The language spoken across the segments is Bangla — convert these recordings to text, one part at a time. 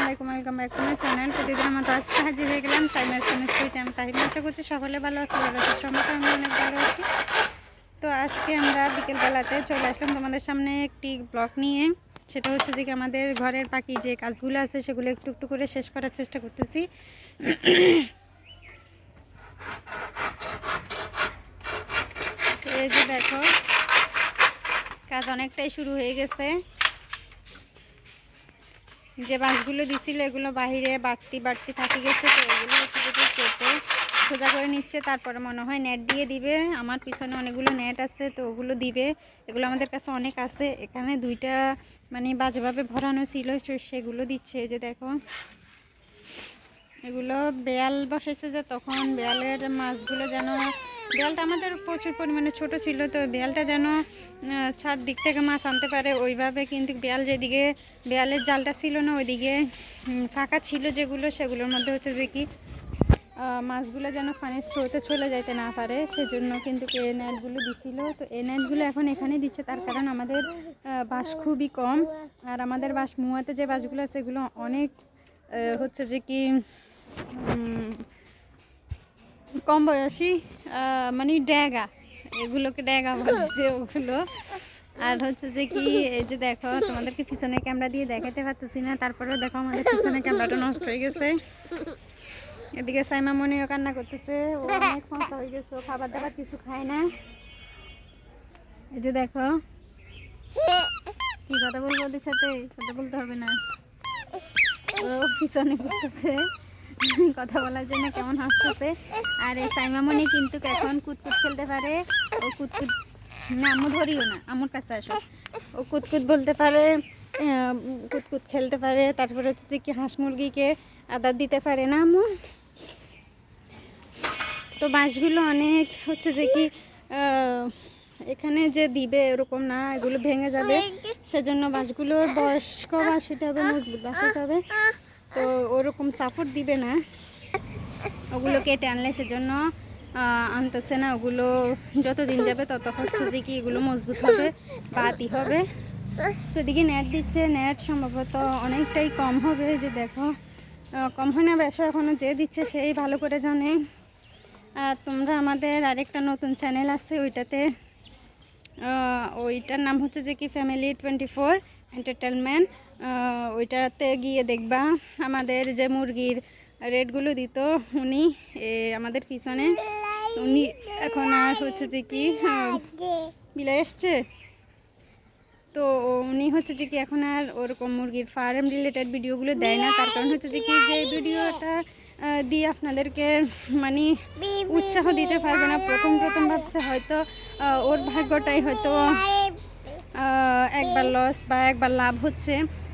আলাইকুম, welcome back to my channel. প্রতিদিনের মতো আজকে হাজির হয়ে গেলাম সাইমাস কেমিস্ট্রিতে। আমি তাহিমা, আশা করছি সকলে ভালো আছে। সম্মত আমি অনেক ভালো আছি। তো আজকে আমরা বিকেলবেলাতে চলে আসলাম তোমাদের সামনে একটি ব্লগ নিয়ে। সেটা হচ্ছে যে আমাদের ঘরের বাকি যে কাজগুলো আছে সেগুলো একটু একটু করে শেষ করার চেষ্টা করতেছি। এই যে দেখো, কাজ অনেকটাই শুরু হয়ে গেছে। যে বাঁশগুলো দিছিল এগুলো বাহিরে বাড়তি বাড়তি থাকি গেছে, তো এগুলো একটু কেটে সোজা করে নিচ্ছে। তারপরে মনে হয় নেট দিয়ে দিবে। আমার পিছনে অনেকগুলো নেট আছে, তো ওগুলো দিবে। এগুলো আমাদের কাছে অনেক আছে। এখানে দুইটা মানে বাজেভাবে ভরানো ছিল, সেগুলো দিচ্ছে। এই যে দেখো, এগুলো বেয়াল বসাইছে যে তখন বেয়ালের মাছগুলো যেন, বেয়ালটা আমাদের প্রচুর পরিমাণে ছোট ছিল, তো বেয়ালটা যেন চারদিক থেকে মাছ আনতে পারে ওইভাবে। কিন্তু বেয়াল যেদিকে বেয়ালের জালটা ছিল না ওইদিকে ফাঁকা ছিল যেগুলো, সেগুলোর মধ্যে হচ্ছে যে কি মাছগুলো যেন পানির স্রোতে চলে যাইতে না পারে, সেজন্য কিন্তু এই নেটগুলো দিছিল। তো এই নেটগুলো এখন এখানে দিচ্ছে, তার কারণ আমাদের বাঁশ খুবই কম। আর আমাদের বাঁশ মুয়াতে যে বাঁশগুলো আছে সেগুলো অনেক হচ্ছে যে কি কম বয়সী, মানে ড্যাগা, এগুলোকে ড্যাগা বলছে ওগুলো। আর হচ্ছে যে কি, এই যে দেখো, তোমাদেরকে পিছনে ক্যামেরা দিয়ে দেখাতে পারতেছি না, তারপরেও দেখো আমাদের পিছনে ক্যামেরাটা নষ্ট হয়ে গেছে। এদিকে সাইমা মনিও কান্না করতেছে, ও অনেক ফসা হয়ে গেছে, ও খাবার দাবার কিছু খায় না। এই যে দেখো, কি কথা বলবো ওদের সাথে, কথা বলতে হবে না, ও পিছনে করতেছে কথা বলার জন্য কেমন হাসতেছে। আর এই সাইমামণি কিন্তু এখন কুতকুত খেলতে পারে। ও কুতকুত না, আম্মু ধরিও না, আম্মুর কাছে আসো। ও কুতকুত বলতে পারে, কুতকুত খেলতে পারে। তারপরে হচ্ছে যে কি হাঁস মুরগিকে আদার দিতে পারে না আম্মু। তো বাঁশগুলো অনেক হচ্ছে যে কি এখানে যে দিবে এরকম না, এগুলো ভেঙে যাবে। সেজন্য বাঁশগুলোর বয়স্ক বাঁশ হতে হবে, মজবুত বাঁশ হতে হবে। তো ওরকম সাপোর্ট দিবে না, ওগুলো কেটে আনলে সেজন্য আনতেছে না। ওগুলো যতদিন যাবে তত হচ্ছে যে কি এগুলো মজবুত হবে, বাতি হবে। তো এদিকে নেট দিচ্ছে, নেট সম্ভবত অনেকটাই কম হবে। যে দেখো, কম হয় না ব্যবসা, এখনও যে দিচ্ছে সেই ভালো করে জানে। আর তোমরা আমাদের আরেকটা নতুন চ্যানেল আছে, ওইটার নাম হচ্ছে যে কি ফ্যামিলি 24 এন্টারটেনমেন্ট। ওইটাতে গিয়ে দেখবা আমাদের যে মুরগির রেটগুলো দিত উনি, আমাদের পিছনে উনি এখন আর হচ্ছে যে কি বিলে এসছে। তো উনি হচ্ছে যে কি এখন আর ওরকম মুরগির ফার্ম রিলেটেড ভিডিওগুলো দেয় না। তার কারণ হচ্ছে যে কি, যে ভিডিওটা দিয়ে আপনাদেরকে মানে উৎসাহ দিতে পারবে না। প্রথম ভাবছে হয়তো ওর ভাগ্যটাই হয়তো একবার লস বা একবার লাভ হচ্ছে।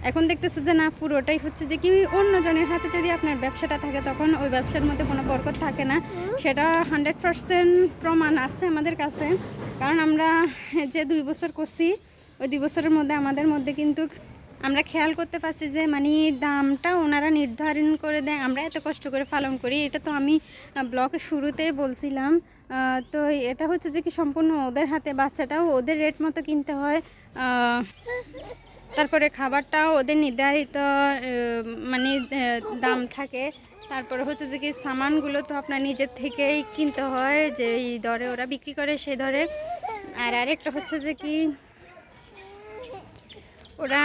এখন দেখতেছে যে না, পুরোটাই হচ্ছে যে কি অন্যজনের হাতে যদি আপনার ব্যবসাটা থাকে তখন ওই ব্যবসার মধ্যে কোনো বরকত থাকে না। সেটা 100% প্রমাণ আছে আমাদের কাছে। কারণ আমরা যে 2 বছর করছি, ওই 2 বছরের মধ্যে আমাদের মধ্যে কিন্তু আমরা খেয়াল করতে পারছি যে মানে দামটা ওনারা নির্ধারণ করে দেয়, আমরা এত কষ্ট করে পালন করি। এটা তো আমি ব্লগের শুরুতেই বলছিলাম। তো এটা হচ্ছে যে কি সম্পূর্ণ ওদের হাতে, বাচ্চাটাও ওদের রেট মতো কিনতে হয়। তারপরে খাবারটাও ওদের নির্ধারিত মানে দাম থাকে। তারপরে হচ্ছে যে কি সামানগুলো তো আপনার নিজের থেকেই কিনতে হয়, যে এই দরে ওরা বিক্রি করে সেই দরে। আর আরেকটা হচ্ছে যে কি, ওরা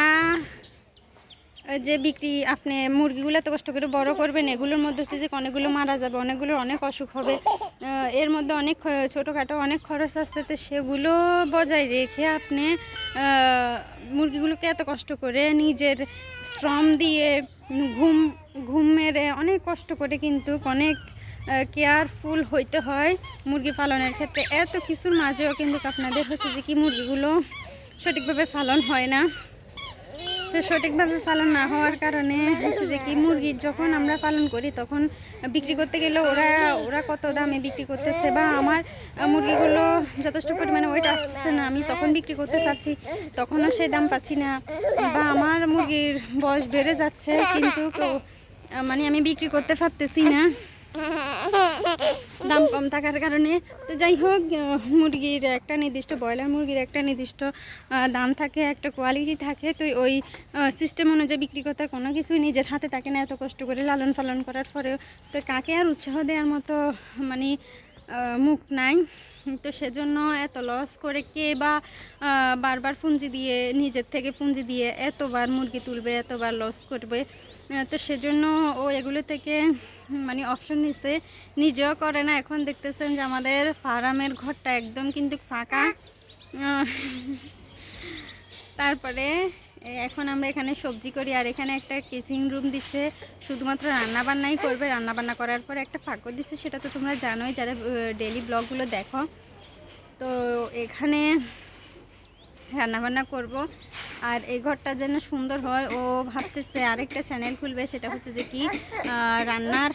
যে বিক্রি, আপনি মুরগিগুলো এত কষ্ট করে বড় করবেন, এগুলোর মধ্যে হচ্ছে যে অনেকগুলো মারা যাবে, অনেকগুলোর অনেক অসুখ হবে, এর মধ্যে অনেক ছোটোখাটো অনেক খরচ আসছে। তো সেগুলো বজায় রেখে আপনি মুরগিগুলোকে এত কষ্ট করে নিজের শ্রম দিয়ে ঘুম মেরে অনেক কষ্ট করে কিন্তু অনেক কেয়ারফুল হইতে হয় মুরগি পালনের ক্ষেত্রে। এত কিছুর মাঝেও কিন্তু আপনাদের হচ্ছে যে কি মুরগিগুলো সঠিকভাবে পালন হয় না। তো সঠিকভাবে পালন না হওয়ার কারণে হচ্ছে যে কি মুরগি যখন আমরা পালন করি তখন বিক্রি করতে গেলে ওরা কত দামে বিক্রি করতেছে, বা আমার মুরগিগুলো যথেষ্ট পরিমাণে ওয়েট আসতেছে না, আমি তখন বিক্রি করতে চাচ্ছি তখনও সেই দাম পাচ্ছি না। বা আমার মুরগির বয়স বেড়ে যাচ্ছে কিন্তু মানে আমি বিক্রি করতে পারতেছি না। দাম কম থাকার কারণে। তো যাই হোক, মুরগির একটা নির্দিষ্ট, ব্রয়লার মুরগির একটা নির্দিষ্ট দাম থাকে, একটা কোয়ালিটি থাকে। তো ওই সিস্টেম অনুযায়ী বিক্রি করতে কোনো কিছুই নিজের হাতে থাকে না, এত কষ্ট করে লালন পালন করার পরেও। তো কাকে আর উৎসাহ দেওয়ার মতো মানে মুখ নাই। তো সেজন্য এত লস করে কে বা বারবার পুঁজি দিয়ে, নিজের থেকে পুঁজি দিয়ে এতবার মুরগি তুলবে, এতবার লস করবে। তো সেজন্য ও এগুলো থেকে মানে অপশন নিচ্ছে, নিজেও করে না। এখন দেখতেছেন যে আমাদের ফার্মের ঘরটা একদম কিন্তু ফাঁকা। তারপরে এখন আমরা এখানে সবজি করি, আর এখানে একটা কিচিং রুম দিচ্ছে, শুধুমাত্র রান্নাবান্নাই করবে। রান্নাবান্না করার পরে একটা ফাঁকও দিচ্ছে, সেটা তো তোমরা জানোই যারা ডেইলি ব্লগগুলো দেখো। তো এখানে রান্নাবান্না করব। আর এই ঘরটা যেন সুন্দর হয়, ও ভাবতেছে আরেকটা চ্যানেল খুলবে, সেটা হচ্ছে যে কি রান্নার।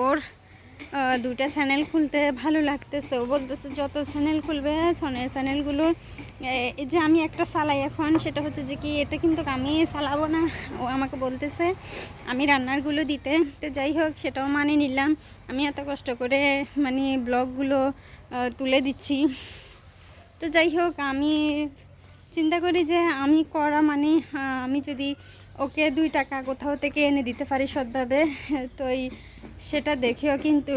ওর দুটা চ্যানেল খুলতে ভালো লাগতেছে। ও বলতেছে যত চ্যানেল খুলবে চ্যানেলগুলো এই যে আমি একটা চালাই এখন, সেটা হচ্ছে যে কি এটা কিন্তু আমি চালাবো না। ও আমাকে বলতেছে আমি রান্নারগুলো দিতে। তো যাই হোক, সেটাও মানে নিলাম। আমি এত কষ্ট করে মানে ব্লগগুলো তুলে দিচ্ছি। তো যাই হোক, আমি চিন্তা করি যে আমি করা মানে আমি যদি ওকে 2 টাকা কোথাও থেকে এনে দিতে পারি সৎভাবে, তো সেটা দেখেও কিন্তু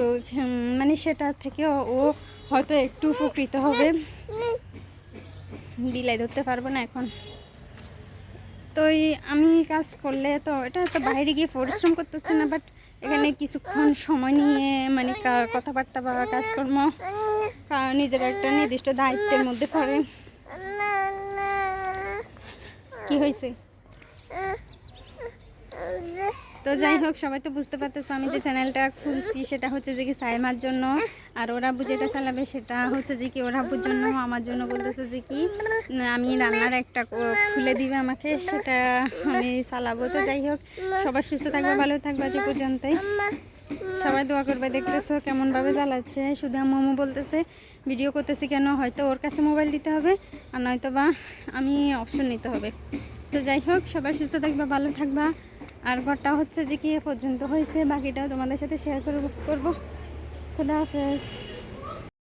মানে সেটা থেকেও ও হয়তো একটু উপকৃত হবে। বিলাই ধরতে পারবো না এখন। তো আমি কাজ করলে তো এটা তো বাইরে গিয়ে পরিশ্রম করতে হচ্ছে না, বাট এখানে কিছুক্ষণ সময় নিয়ে মানে কথাবার্তা বা কাজকর্ম নিজের একটা নির্দিষ্ট দায়িত্বের মধ্যে পড়ে। কি হয়েছে? তো যাই হোক, সবাই তো বুঝতে পারতেছো আমি যে চ্যানেলটা খুলছি সেটা হচ্ছে যে কি সাইমার জন্য, আর ওর আব্বু যেটা চালাবে সেটা হচ্ছে যে কি ওর আব্বুর জন্য। আমার জন্য বলতেছে যে কি আমি রান্নার একটা খুলে দিবে আমাকে, সেটা আমি চালাবো। তো যাই হোক, সবাই সুস্থ থাকবে, ভালো থাকবে। যে পর্যন্তই, সবাই দোয়া করবে। দেখতেছো কেমনভাবে চালাচ্ছে, শুধু আম্মু বলতেছে ভিডিও করতেছি কেন, হয়তো ওর কাছে মোবাইল দিতে হবে, আর নয়তো বা আমি অপশন নিতে হবে। তো যাই হোক, সবাই সুস্থ থাকবা, ভালো থাকবা। আর ঘরটা হচ্ছে যে কি পর্যন্ত হয়েছে, বাকিটাও তোমাদের সাথে শেয়ার করবো। খোদা হাফেজ।